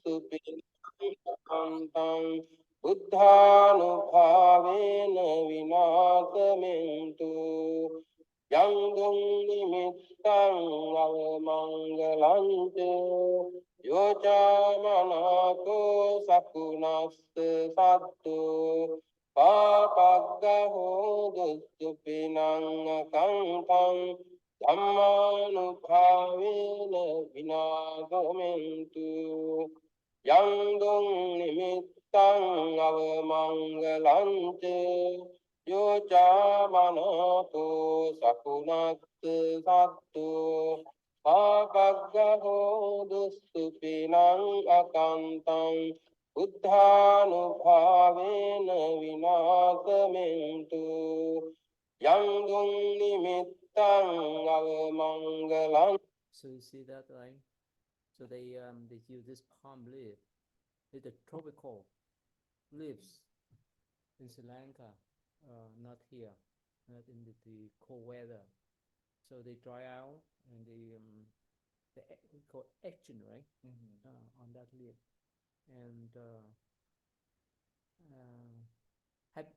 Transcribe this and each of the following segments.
Supinantang Buddhanubhavena Vinatamentu Yangdung Nimittang Avamangalante Yocha Manato Sakunasta Sattu Papaggaho Dustupinang Akantang Dhammanubhavena Vinagamentu Yangdung Nimittang Avamangalante Yocha Manato Sakunat Sattu Papaggaho Dustupinang Akantang Buddhanubhavena Vinatamentu Yangdung Nimittang Avamangalang. So you see that, right? So they use this palm leaf. It's a tropical leaves in Sri Lanka, not here, not in the cold weather. So they dry out and they call action, right? On that leaf. And have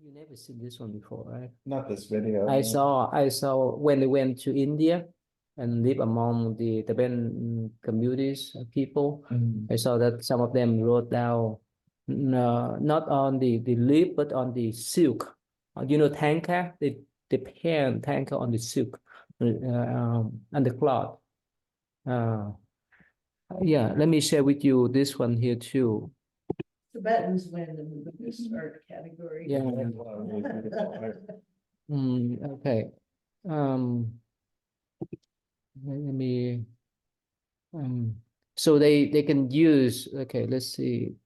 you never seen this one before, right? Not this video. I saw when they went to India and live among the Tibetan communities people. I saw that some of them wrote down not on the leaf but on the silk. You know, tanka, they pen tanka on the silk and the cloth. Yeah, let me share with you this one here too. Tibetans win in the Buddhist art category. Yeah. Okay. Let me. So they can use. Okay, let's see.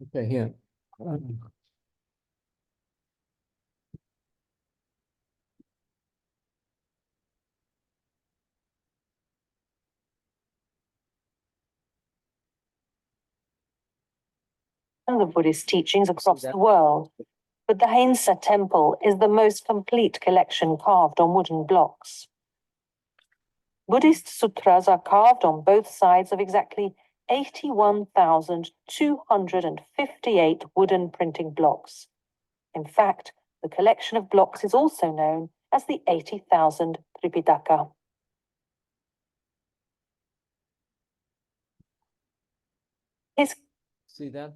Okay, here. The Buddhist teachings across the world, but the Hainsa temple is the most complete collection carved on wooden blocks. Buddhist sutras are carved on both sides of exactly 81,258 wooden printing blocks. In fact, the collection of blocks is also known as the 80,000 Tripitaka. See that?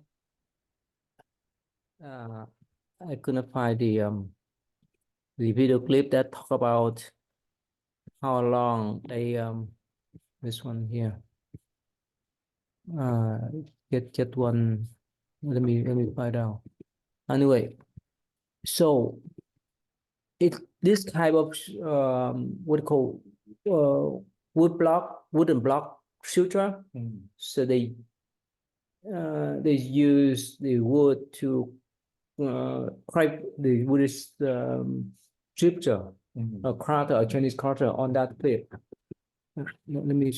I couldn't find the video clip that talk about how long they this one here. Get one. Let me find out. Anyway, so this type of what you call wooden block sutra. So they use the wood to write the Buddhist scripture, a character, a Chinese character on that clip. Let me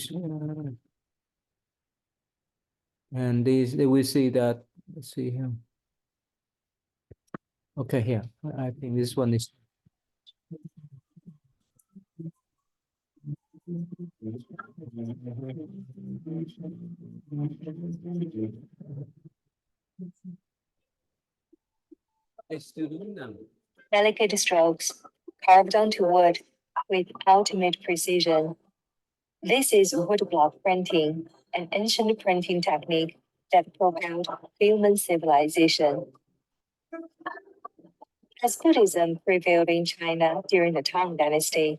and they will see that. Let's see here. Okay, here. I think this one is. Delicate strokes carved onto wood with ultimate precision. This is woodblock printing, an ancient printing technique that propelled human civilization. As Buddhism prevailed in China during the Tang Dynasty,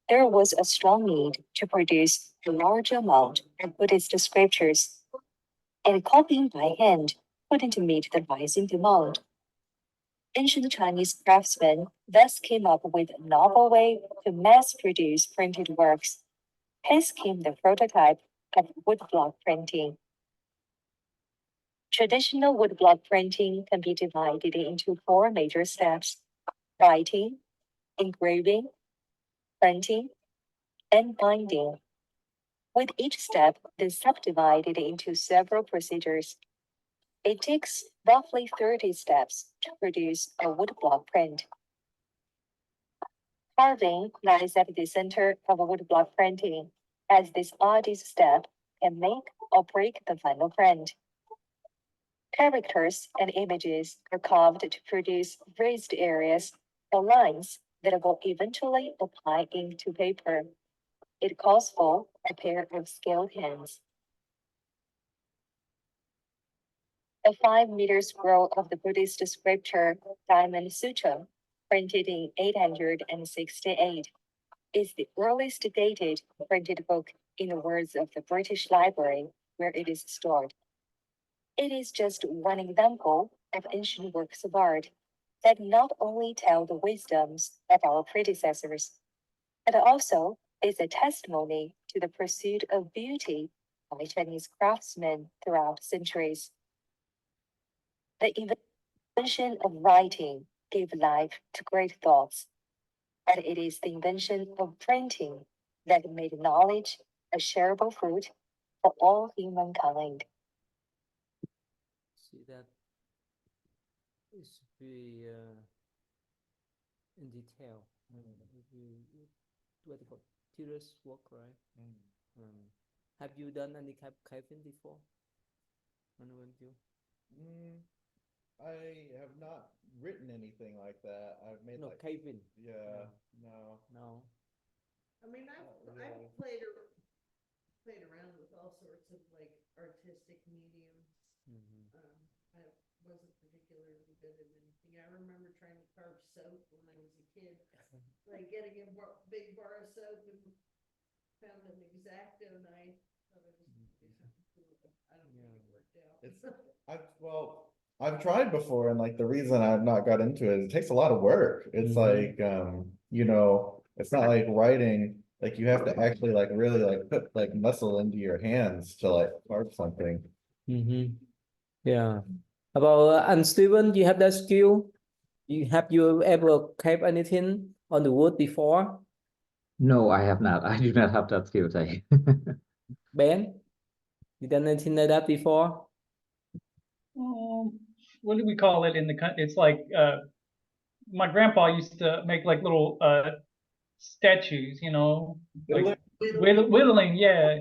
there was a strong need to produce a large amount of Buddhist scriptures, and copying by hand couldn't meet the rising demand. Ancient Chinese craftsmen thus came up with a novel way to mass-produce printed works. Hence came the prototype of woodblock printing. Traditional woodblock printing can be divided into 4 major steps: writing, engraving, printing, and binding. With each step then subdivided into several procedures, It takes roughly 30 steps to produce a woodblock print. Carving lies at the center of a woodblock printing, as this oddest step can make or break the final print. Characters and images are carved to produce raised areas or lines that will eventually apply ink to paper. It calls for a pair of skilled hands. A 5-meter scroll of the Buddhist scripture Diamond Sutra, printed in 868, is the earliest dated printed book in the words of the British Library, where it is stored. It is just one example of ancient works of art that not only tell the wisdoms of our predecessors, but also is a testimony to the pursuit of beauty by Chinese craftsmen throughout centuries. The invention of writing gave life to great thoughts, but it is the invention of printing that made knowledge a shareable fruit for all humankind. See that is very in detail. What you call tedious work, right? Have you done any carving before? Anyone do? I have not written anything like that. I've made No, like, carving. yeah, no. No. I mean, I've played around with all sorts of like artistic mediums. I wasn't particularly good at anything. I remember trying to carve soap when I was a kid, like getting a big bar of soap and found an X-Acto knife. Thought I was gonna do something cool, but I don't think it worked out. I've tried before, and like the reason I've not got into it, it takes a lot of work. It's like it's not like writing, like you have to actually like really like put like muscle into your hands to like carve something. Yeah. About and Steven, you have that skill? Have you ever carved anything on the wood before? No, I have not. I do not have that skill set. Ben, you done anything like that before? What do we call it in the country? It's like my grandpa used to make like little statues, like whittling, yeah.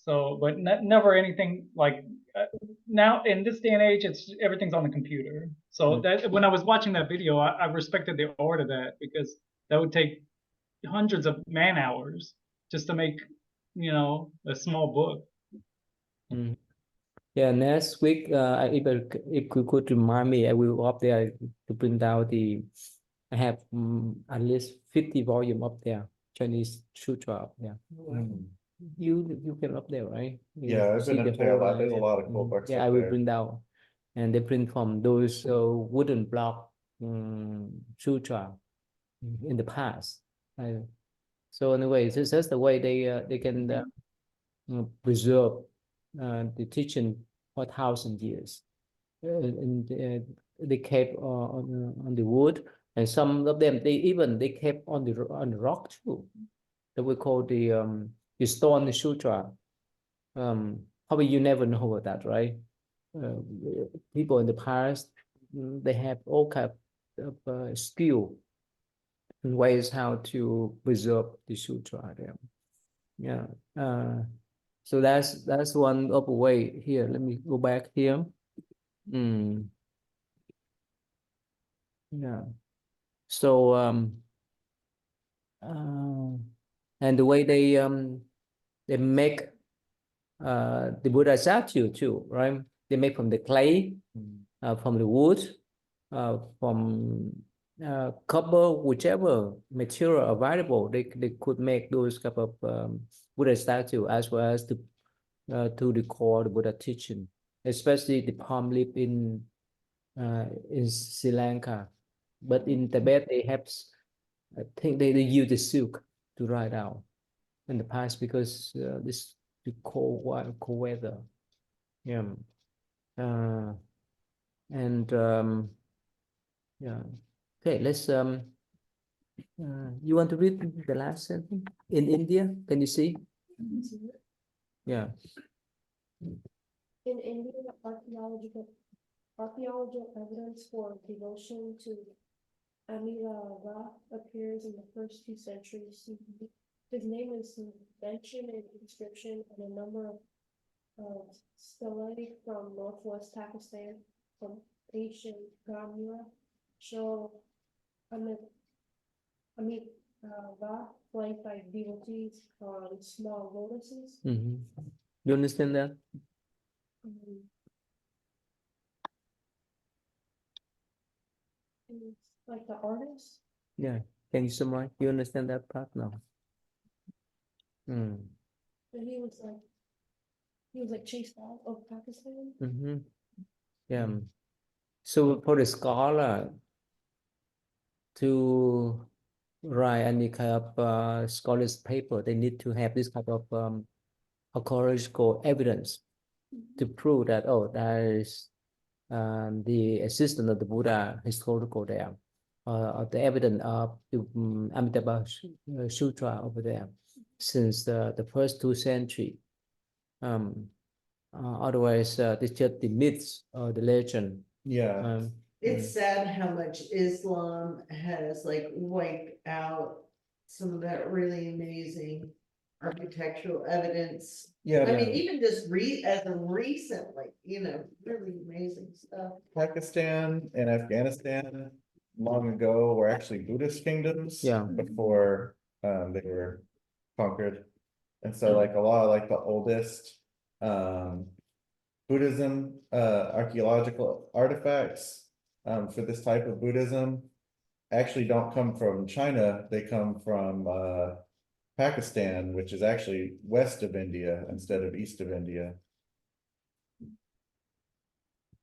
So, but never anything like now in this day and age, everything's on the computer. So that when I was watching that video, I respected the art of that, because that would take hundreds of man hours just to make, a small book. Yeah, next week, if you could remind me, I will go up there to print out I have at least 50 volume up there, Chinese sutra up there. You can up there, right? Yeah, I've been up there a lot. There's a lot of cool books. Yeah, I will print out, and they print from those wooden block sutra in the past. So anyway, that's the way they can preserve the teaching for 1,000 years, and they kept on the wood, and some of them they kept on the rock too, that we call the stone sutra. Probably you never know about that, right? People in the past, they have all kind of skill and ways how to preserve the sutra there. Yeah. So that's one of the way here. Let me go back here. Yeah. So and the way they make the Buddha statue too, right? They make from the clay, from the wood, from copper, whichever material available, they could make those type of Buddha statue, as well as to record the Buddha teaching, especially the palm leaf in Sri Lanka. But in Tibet, they have, I think they use the silk to write out in the past, because this the cold weather. Yeah. And yeah. Okay, let's you want to read the last sentence? In India, can you see? Yeah. In India, archaeological evidence for devotion to Amitabha appears in the first 2 centuries CE. His name is mentioned in inscription and a number of stelae from northwest Pakistan, from ancient Gamura, show Amitabha flanked by devotees on small lotuses. You understand that? It's like the artist. Yeah. Thank you so much. You understand that part now? And he was like chased out of Pakistan. Yeah. So for the scholar to write any kind of scholar's paper, they need to have this kind of archaeological evidence to prove that there is the existence of the Buddha historical there, of the evidence of the Amitabha Sutra over there since the first 2 centuries. Otherwise, it's just the myths or the legend. Yeah. It's sad how much Islam has like wiped out some of that really amazing architectural evidence. Yeah. I mean, even just as of recently, really amazing stuff. Pakistan and Afghanistan long ago were actually Buddhist kingdoms. Yeah. Before they were conquered. And so like a lot of like the oldest Buddhism archaeological artifacts for this type of Buddhism actually don't come from China. They come from Pakistan, which is actually west of India instead of east of India.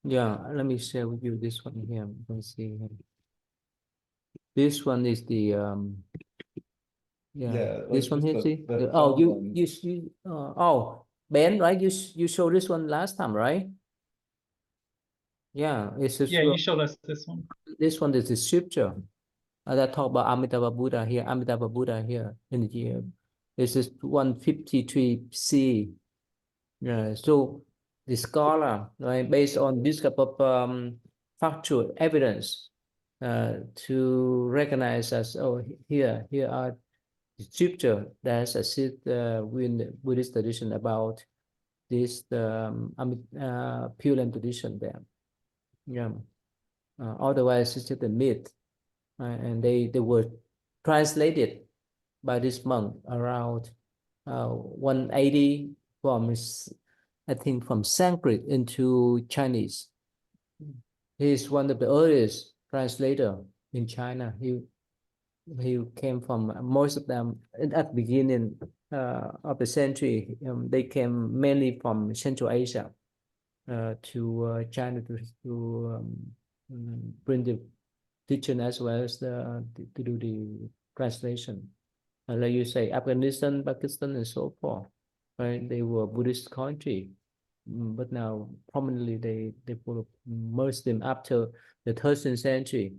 Yeah, let me share with you this one here. You can see here. This one is the this one here. See, Ben, right? You showed this one last time, right? Yeah, it's Yeah, you showed us this one. This one is the scripture that talk about Amitabha Buddha here. Amitabha Buddha here in the year. This is 153 C. Yeah, so the scholar, right, based on this type of factual evidence, to recognize as here are the scripture that's assist with the Buddhist tradition about this Pure Land tradition there. Yeah. Otherwise, it's just a myth, and they were translated by this monk around 180 from, I think, from Sanskrit into Chinese. He is one of the earliest translator in China. He came from, most of them at the beginning of the century. They came mainly from Central Asia to China to bring the teaching as well as to do the translation. Like you say, Afghanistan, Pakistan, and so forth, right? They were Buddhist country, but now prominently they were Muslim after the 13th century.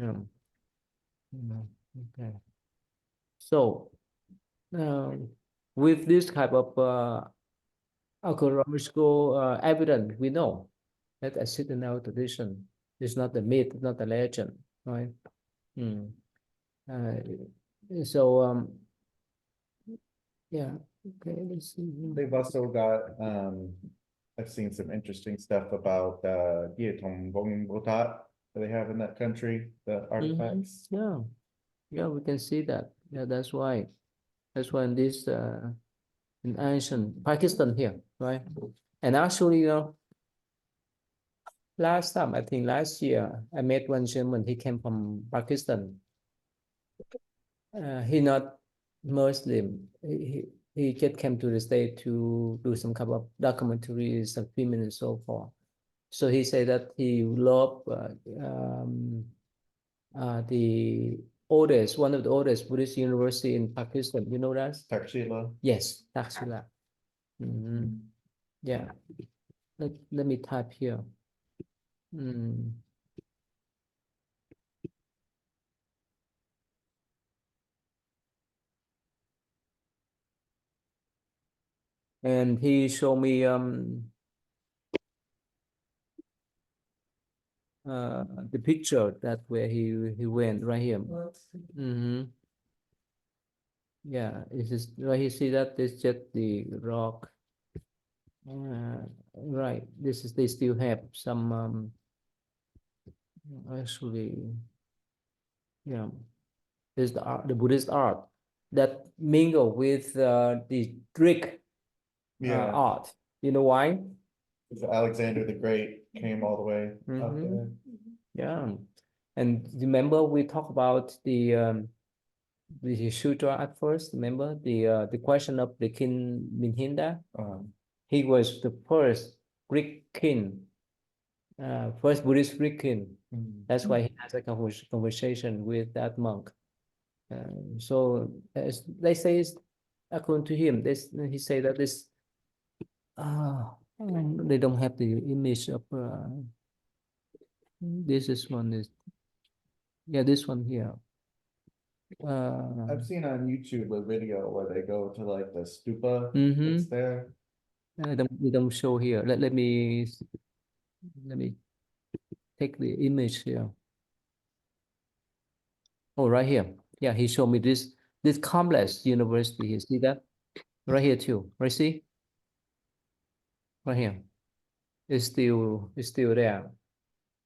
Okay. So with this type of archaeological evidence, we know that exists in our tradition. It's not the myth, not the legend, right? So yeah, okay, let's see. They've also got I've seen some interesting stuff about that they have in that country, the artifacts. Yeah, we can see that. Yeah, that's why in this in ancient Pakistan here, right? And actually, last time, I think last year, I met one gentleman. He came from Pakistan. He not Muslim. He just came to the state to do some kind of documentaries, some filming and so forth. So he said that he loved the one of the oldest Buddhist university in Pakistan. You know that? Takshila. Yes, Takshila. Yeah. Let me type here. And he showed me the picture that where he went right here. Yeah, this is right here. See that this just the rock. Right. This is they still have some actually, yeah. This is the art, the Buddhist art that mingle with the Greek Yeah, art. You know why? because Alexander the Great came all the way up Mhm. there. Yeah, and remember we talked about the sutra at first. Remember the question of the king Minhinda. He was the first Greek king, first Buddhist Greek king. That's why he has a conversation with that monk. So as they say, according to him, he say that this they don't have the image of this is one is yeah, this one here. I've seen on YouTube a video where they go to like the stupa Mhm. that's there. They don't show here. Let me take the image here. Oh, right here. Yeah, he showed me this complex university. You see that? Right here too. Right, see? Right here. It's still there.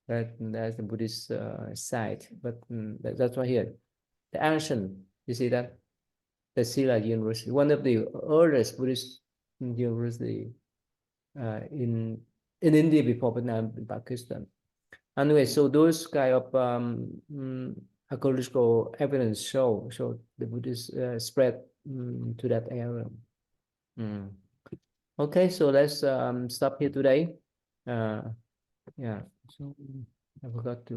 That's the Buddhist site, but that's right here. The ancient, you see that? The Silla University, one of the earliest Buddhist university in India before Vietnam and Pakistan. Anyway, so those kind of archaeological evidence show the Buddhist spread to that area. Okay, so let's stop here today. Yeah, so I forgot to